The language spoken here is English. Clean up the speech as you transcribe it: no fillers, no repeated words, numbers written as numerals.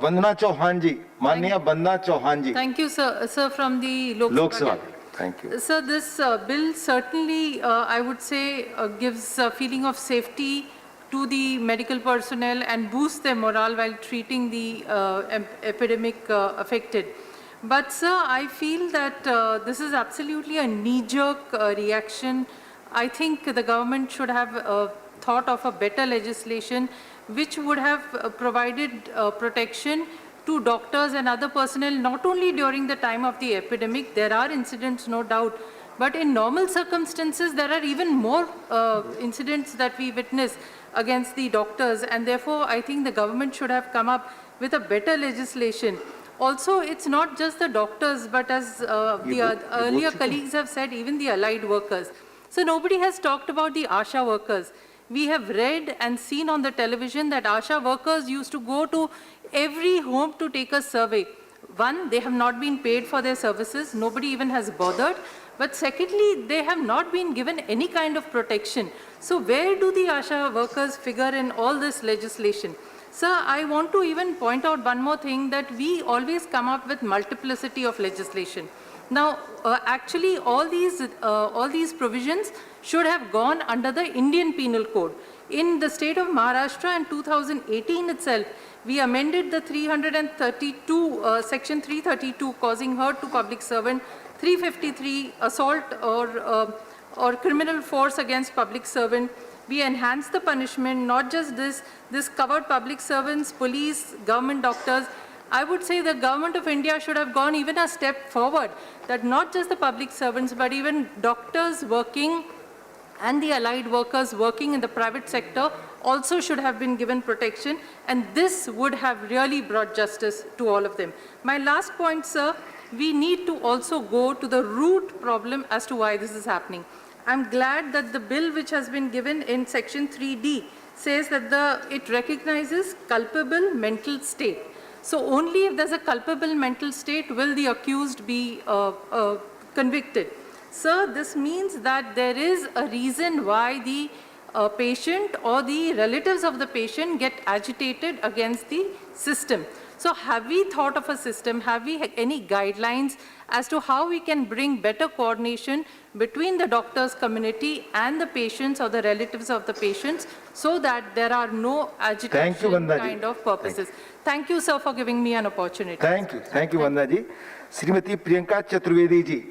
वंदना चौहान जी, माननीय वंदना चौहान जी, Thank you, sir. Sir, from the Lok लोक Sabha. सभा। Thank you. Sir, this bill certainly, I would say, gives a feeling of safety to the medical personnel and boosts their morale while treating the epidemic affected. But sir, I feel that this is absolutely a knee-jerk reaction. I think the government should have thought of a better legislation which would have provided protection to doctors and other personnel, not only during the time of the epidemic. There are incidents, no doubt, but in normal circumstances, there are even more incidents that we witness against the doctors, and therefore, I think the government should have come up with a better legislation. Also, it's not just the doctors, but as the earlier colleagues have said, even the allied workers. So nobody has talked about the ASHA workers. We have read and seen on the television that ASHA workers used to go to every home to take a survey. One, they have not been paid for their services. Nobody even has bothered. But secondly, they have not been given any kind of protection. So where do the ASHA workers figure in all this legislation? Sir, I want to even point out one more thing, that we always come up with multiplicity of legislation. Now, actually, all these provisions should have gone under the Indian Penal Code. In the state of Maharashtra in 2018 itself, we amended the 332, section 332, causing hurt to public servant, 353, assault or criminal force against public servant. We enhanced the punishment. Not just this covered public servants, police, government doctors. I would say the government of India should have gone even a step forward, that not just the public servants, but even doctors working and the allied workers working in the private sector also should have been given protection, and this would have really brought justice to all of them. My last point, sir, we need to also go to the root problem as to why this is happening. I'm glad that the bill which has been given in section 3D says that it recognizes culpable mental state. So only if there's a culpable mental state will the accused be convicted. Sir, this means that there is a reason why the patient or the relatives of the patient get agitated against the system. So have we thought of a system? Have we any guidelines as to how we can bring better coordination between the doctors community and the patients or the relatives of the patients, so that there are no agitation kind of purposes? Thank you, sir, for giving me an opportunity. Thank you Vandana ji. Shrimati Priyanka Chaturvedi ji.